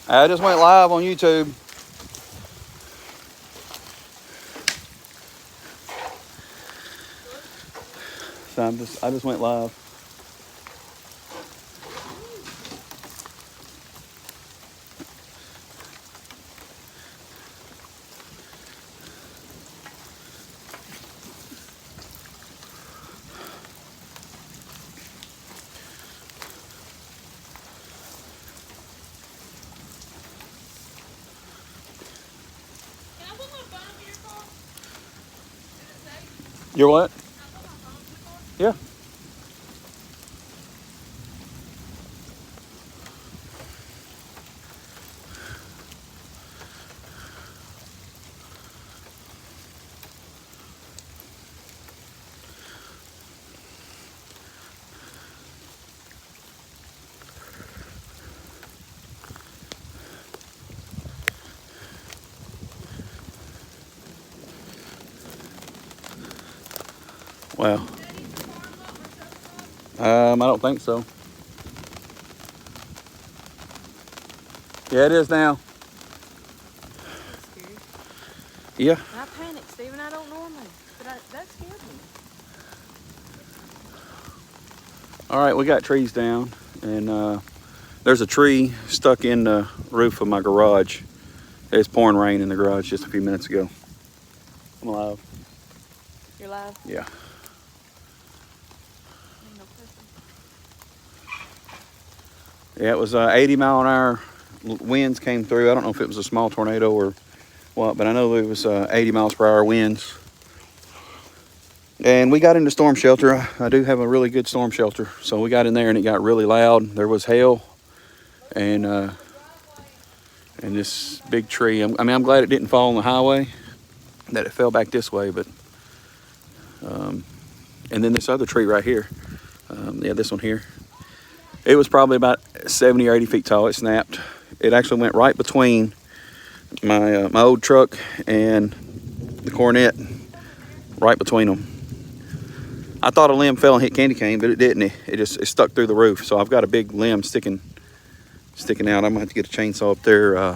I just went live on YouTube. So I just went live. You're what? Yeah. Wow. I don't think so. Yeah, it is now. Yeah. I panicked, Stephen. I don't normally, but that scared me. All right, we got trees down, and there's a tree stuck in the roof of my garage. It's pouring rain in the garage just a few minutes ago. I'm alive. You're live? Yeah. Yeah, it was 80 mile an hour winds came through. I don't know if it was a small tornado or what, but I know it was 80 miles per hour winds. And we got into storm shelter. I do have a really good storm shelter. So we got in there and it got really loud. There was hail and this big tree. I mean, I'm glad it didn't fall on the highway, that it fell back this way, but and then this other tree right here. Yeah, this one here. It was probably about 70 or 80 feet tall. It snapped. It actually went right between my my old truck and the Cornet, right between them. I thought a limb fell and hit candy cane, but it didn't. It stuck through the roof. So I've got a big limb sticking out. I'm gonna have to get a chainsaw up there. I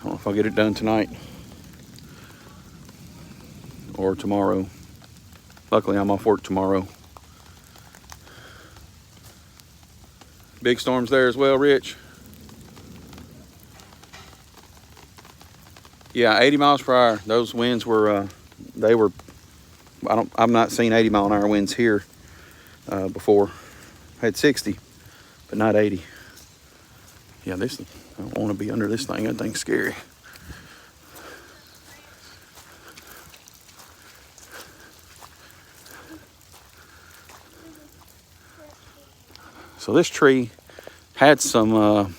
don't know if I'll get it done tonight or tomorrow. Luckily, I'm off work tomorrow. Big storms there as well, Rich. Yeah, 80 miles per hour. Those winds were, I've not seen 80 mile an hour winds here before. I had 60, but not 80. Yeah, I don't want to be under this thing. That thing's scary. So this tree had some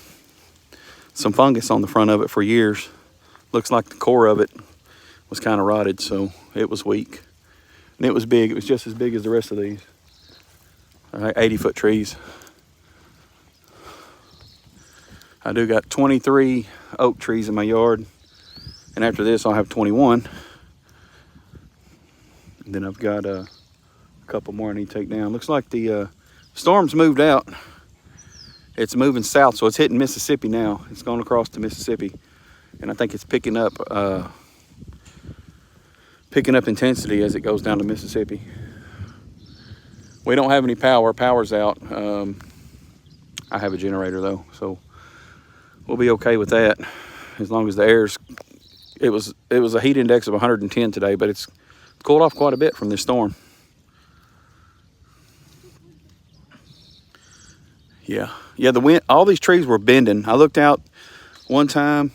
fungus on the front of it for years. Looks like the core of it was kind of rotted, so it was weak. And it was big. It was just as big as the rest of these. All right, 80-foot trees. I do got 23 oak trees in my yard. And after this, I'll have 21. And then I've got a couple more I need to take down. Looks like the storm's moved out. It's moving south, so it's hitting Mississippi now. It's going across to Mississippi. And I think it's picking up intensity as it goes down to Mississippi. We don't have any power. Power's out. I have a generator though, so we'll be okay with that as long as the air's. It was a heat index of 110 today, but it's cooled off quite a bit from this storm. Yeah, the wind. All these trees were bending. I looked out one time,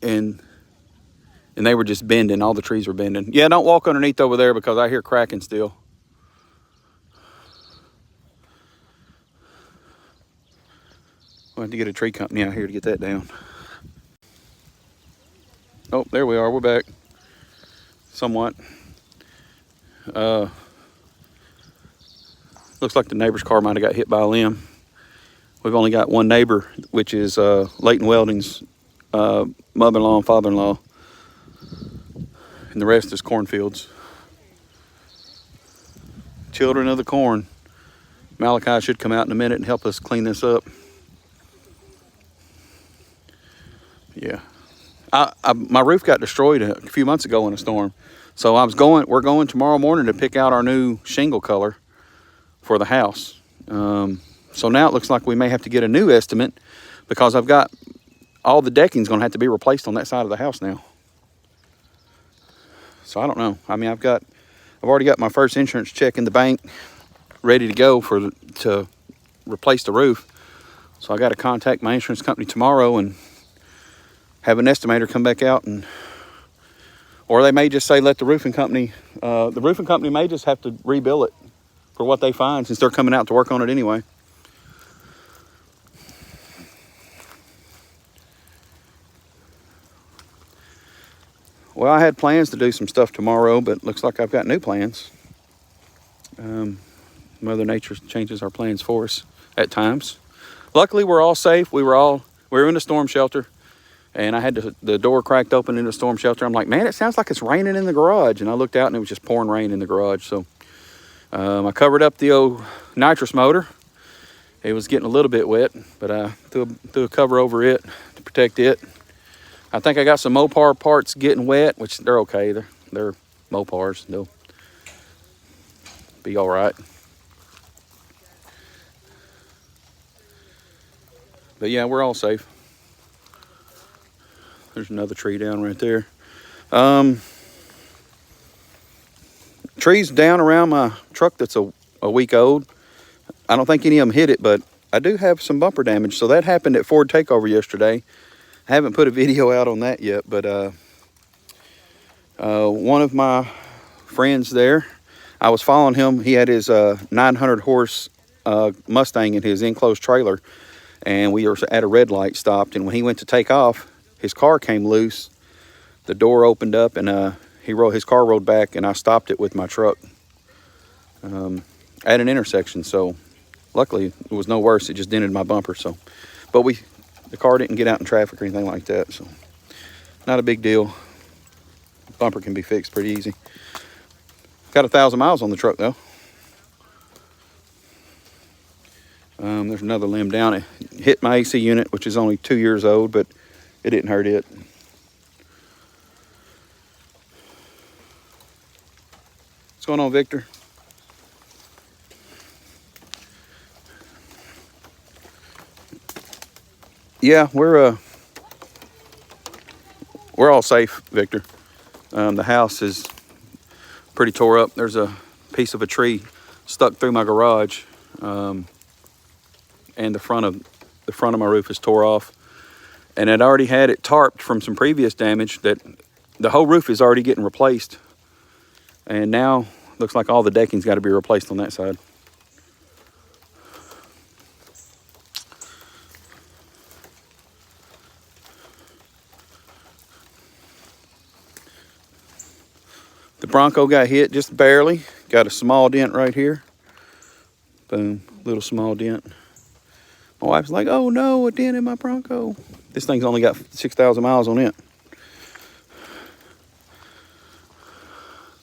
and they were just bending. All the trees were bending. Yeah, don't walk underneath over there because I hear cracking still. We'll have to get a tree company out here to get that down. Oh, there we are. We're back. Somewhat. Looks like the neighbor's car might have got hit by a limb. We've only got one neighbor, which is Leighton Welding's mother-in-law and father-in-law. And the rest is cornfields. Children of the corn. Malachi should come out in a minute and help us clean this up. Yeah. My roof got destroyed a few months ago in a storm. So we're going tomorrow morning to pick out our new shingle color for the house. So now it looks like we may have to get a new estimate because I've got all the decking's going to have to be replaced on that side of the house now. So I don't know. I mean, I've already got my first insurance check in the bank ready to go to replace the roof. So I got to contact my insurance company tomorrow and have an estimator come back out, or they may just say let the roofing company may just have to rebill it for what they find since they're coming out to work on it anyway. Well, I had plans to do some stuff tomorrow, but looks like I've got new plans. Mother Nature changes our plans for us at times. Luckily, we're all safe. We were in a storm shelter, and I had the door cracked open in the storm shelter. I'm like, man, it sounds like it's raining in the garage. And I looked out, and it was just pouring rain in the garage. So I covered up the old nitrous motor. It was getting a little bit wet, but I threw a cover over it to protect it. I think I got some Mopar parts getting wet, which they're okay. They're Mopars. They'll be all right. But yeah, we're all safe. There's another tree down right there. Trees down around my truck that's a week old. I don't think any of them hit it, but I do have some bumper damage. So that happened at Ford Takeover yesterday. I haven't put a video out on that yet, but one of my friends there, I was following him. He had his 900 horse Mustang in his enclosed trailer, and we were at a red light, stopped, and when he went to take off, his car came loose. The door opened up, and his car rolled back, and I stopped it with my truck at an intersection. So luckily it was no worse. It just dented my bumper. So, but the car didn't get out in traffic or anything like that. So not a big deal. Bumper can be fixed pretty easy. Got 1,000 miles on the truck though. There's another limb down. It hit my AC unit, which is only 2 years old, but it didn't hurt it. What's going on, Victor? Yeah, we're all safe, Victor. The house is pretty tore up. There's a piece of a tree stuck through my garage, and the front of my roof is tore off. And I'd already had it tarped from some previous damage. That the whole roof is already getting replaced, and now looks like all the decking's got to be replaced on that side. The Bronco got hit just barely. Got a small dent right here. Boom, little small dent. My wife's like, oh no, a dent in my Bronco. This thing's only got 6,000 miles on it.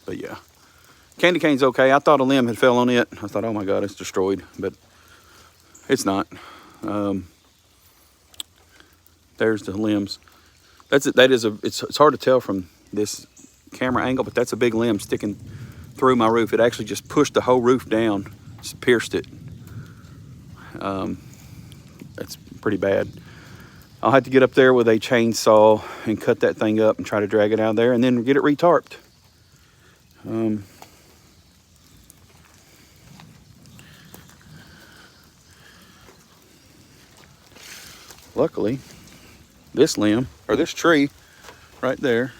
But yeah, candy cane's okay. I thought a limb had fell on it. I thought, oh my God, it's destroyed, but it's not. There's the limbs. It's hard to tell from this camera angle, but that's a big limb sticking through my roof. It actually just pushed the whole roof down, just pierced it. That's pretty bad. I'll have to get up there with a chainsaw and cut that thing up and try to drag it out of there and then get it retarped. Luckily, this tree right there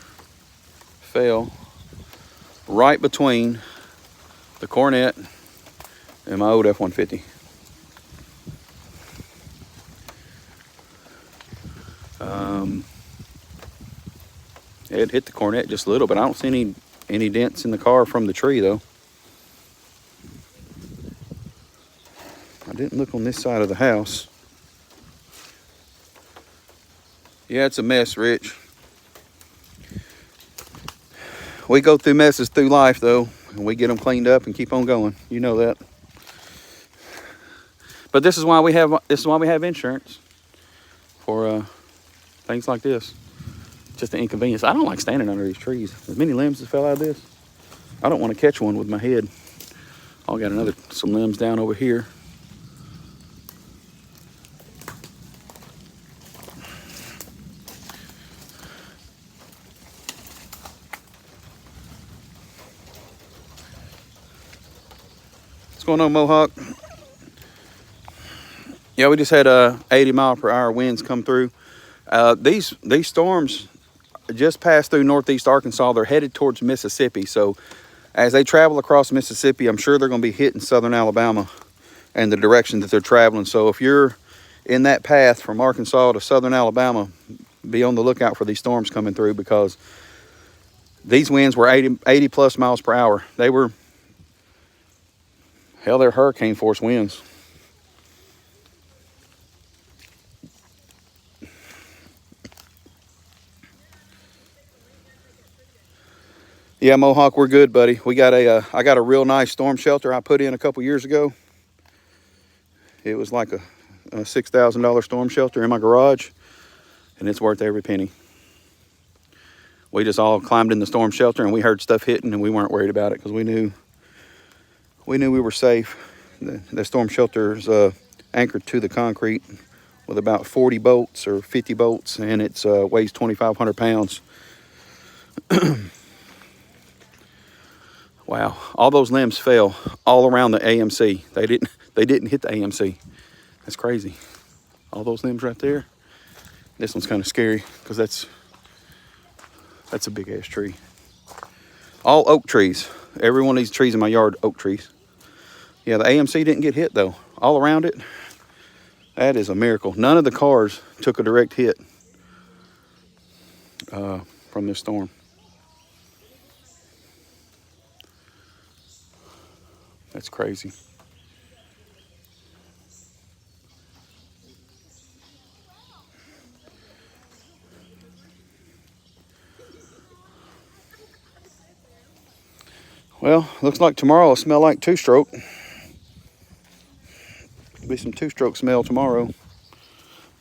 fell right between the Cornet and my old F-150. It hit the Cornet just a little, but I don't see any dents in the car from the tree though. I didn't look on this side of the house. Yeah, it's a mess, Rich. We go through messes through life though, and we get them cleaned up and keep on going. You know that. But this is why we have insurance for Things like this. Just an inconvenience. I don't like standing under these trees. As many limbs that fell out of this, I don't want to catch one with my head. I got some limbs down over here. What's going on, Mohawk? Yeah, we just had 80-mile-per-hour winds come through. These storms just passed through northeast Arkansas. They're headed towards Mississippi. So as they travel across Mississippi, I'm sure they're going to be hitting southern Alabama and the direction that they're traveling. So if you're in that path from Arkansas to southern Alabama, be on the lookout for these storms coming through, because these winds were 80 plus miles per hour. They're hurricane force winds. Yeah, Mohawk, we're good, buddy. I got a real nice storm shelter I put in a couple years ago. It was like a $6,000 storm shelter in my garage, and it's worth every penny. We just all climbed in the storm shelter, and we heard stuff hitting, and we weren't worried about it because we knew we were safe. The storm shelter is anchored to the concrete with about 40 bolts or 50 bolts, and it weighs 2,500 pounds. Wow, all those limbs fell all around the AMC. They didn't hit the AMC. That's crazy. All those limbs right there. This one's kind of scary because that's a big ass tree. All oak trees. Every one of these trees in my yard, oak trees. Yeah, the AMC didn't get hit though. All around it, that is a miracle. None of the cars took a direct hit from this storm. That's crazy. Well, looks like tomorrow will smell like two-stroke. Be some two-stroke smell tomorrow.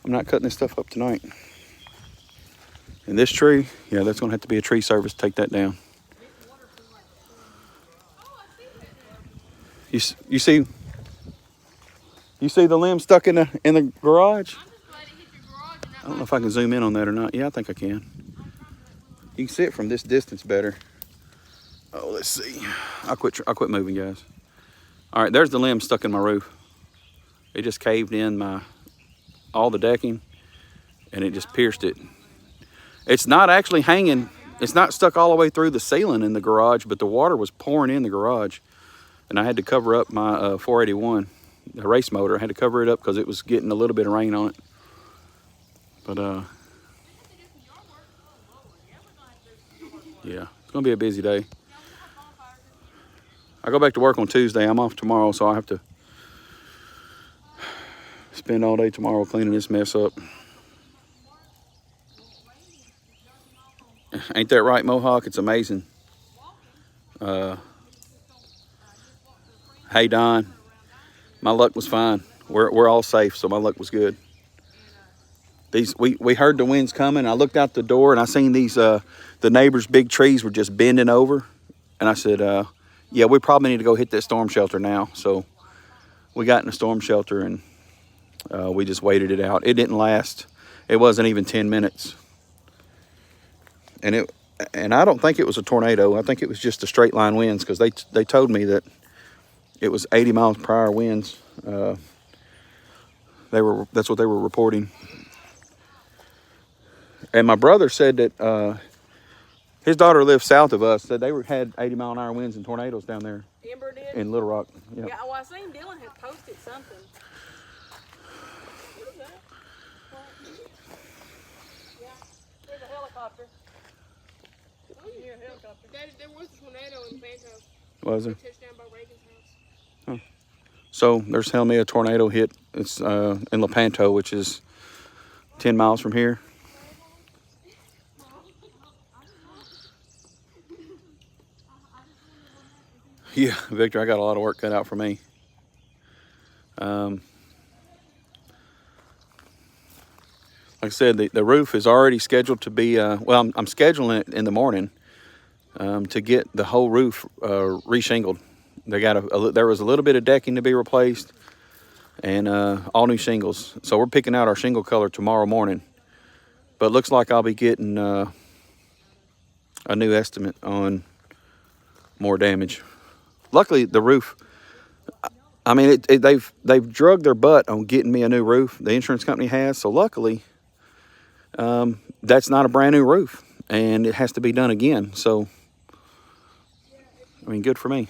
I'm not cutting this stuff up tonight. And this tree, yeah, that's gonna have to be a tree service to take that down. You see the limb stuck in the garage? I don't know if I can zoom in on that or not. Yeah, I think I can. You can see it from this distance better. Oh, let's see. I'll quit moving, guys. All right, there's the limb stuck in my roof. It just caved in all the decking, and it just pierced it. It's not actually hanging. It's not stuck all the way through the ceiling in the garage, but the water was pouring in the garage, and I had to cover up my 481, the race motor. I had to cover it up because it was getting a little bit of rain on it. But yeah, it's gonna be a busy day. I go back to work on Tuesday. I'm off tomorrow, so I have to spend all day tomorrow cleaning this mess up. Ain't that right, Mohawk? It's amazing. Hey, Don. My luck was fine. We're all safe, so my luck was good. We heard the winds coming. I looked out the door and I seen these the neighbors' big trees were just bending over, and I said, "Yeah, we probably need to go hit that storm shelter now." So we got in the storm shelter and we just waited it out. It didn't last. It wasn't even 10 minutes, and I don't think it was a tornado. I think it was just a straight line winds, because they told me that it was 80 miles per hour winds. That's what they were reporting. And my brother said that his daughter lives south of us. Said they had 80-mile-an-hour winds and tornadoes down there. Amber did? In Little Rock. Yep. Yeah, well, I seen Dylan had posted something. What is that? Yeah, there's a helicopter. Oh, yeah, a helicopter. There was a tornado in Panto. Was there? Touched down by Reagan's house. Huh. So they're telling me a tornado hit. It's in Lepanto, which is 10 miles from here. Yeah, Victor, I got a lot of work cut out for me. Like like I said, the roof is already scheduled to be, well, I'm scheduling it in the morning to get the whole roof reshingled. They got there was a little bit of decking to be replaced and all new shingles. So we're picking out our shingle color tomorrow morning. But it looks like I'll be getting a new estimate on more damage. Luckily, the roof, I mean, they've drug their butt on getting me a new roof. The insurance company has. So luckily, that's not a brand new roof, and it has to be done again. So, I mean, good for me.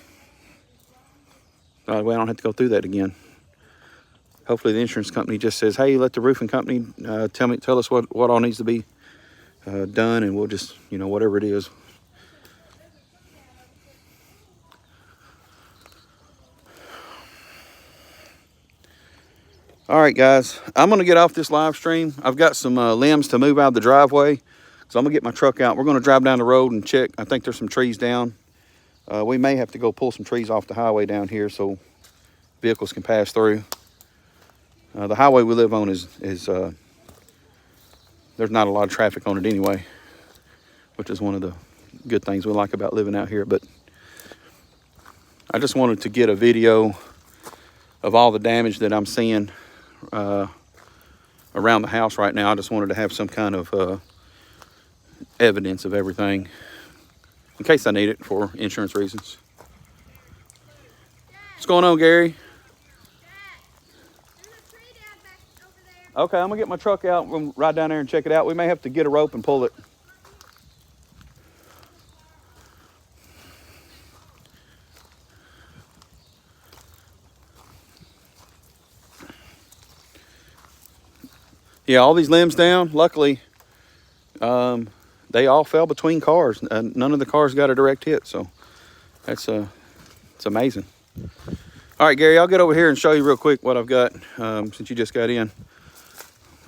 Well, I don't have to go through that again. Hopefully, the insurance company just says, "Hey, let the roofing company tell us what all needs to be done, and we'll just, you know, whatever it is." All right, guys, I'm gonna get off this live stream. I've got some limbs to move out of the driveway, so I'm gonna get my truck out. We're gonna drive down the road and check. I think there's some trees down. We may have to go pull some trees off the highway down here so vehicles can pass through. The highway we live on is there's not a lot of traffic on it anyway, which is one of the good things we like about living out here. But I just wanted to get a video of all the damage that I'm seeing around the house right now. I just wanted to have some kind of evidence of everything in case I need it for insurance reasons. What's going on, Gary? Okay, I'm gonna get my truck out. We'll ride down there and check it out. We may have to get a rope and pull it. Yeah, all these limbs down. Luckily, they all fell between cars. None of the cars got a direct hit, so that's it's amazing. All right, Gary, I'll get over here and show you real quick what I've got since you just got in.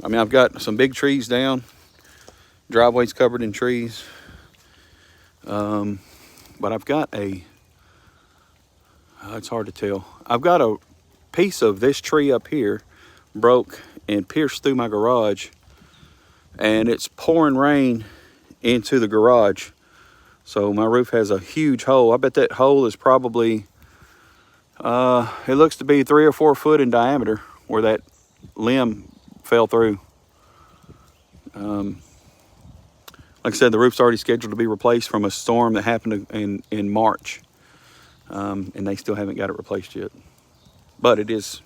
I mean, I've got some big trees down. Driveway's covered in trees. But I've got it's hard to tell. I've got a piece of this tree up here broke and pierced through my garage, and it's pouring rain into the garage. So my roof has a huge hole. I bet that hole is probably, it looks to be 3 or 4 foot in diameter where that limb fell through. Like I said, the roof's already scheduled to be replaced from a storm that happened in March. And they still haven't got it replaced yet. But it is,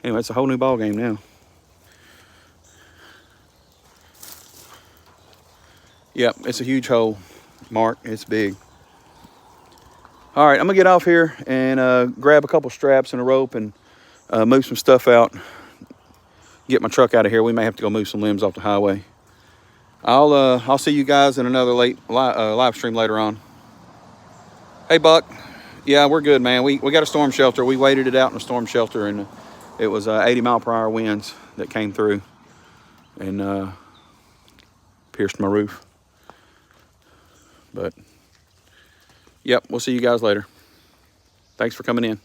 anyway, it's a whole new ball game now. Yep, it's a huge hole, Mark. It's big. All right, I'm gonna get off here and grab a couple straps and a rope and move some stuff out. Get my truck out of here. We may have to go move some limbs off the highway. I'll see you guys in another live stream later on. Hey, Buck. Yeah, we're good, man. We got a storm shelter. We waited it out in a storm shelter, and it was 80-mile-per-hour winds that came through and pierced my roof. But, yep, we'll see you guys later. Thanks for coming in.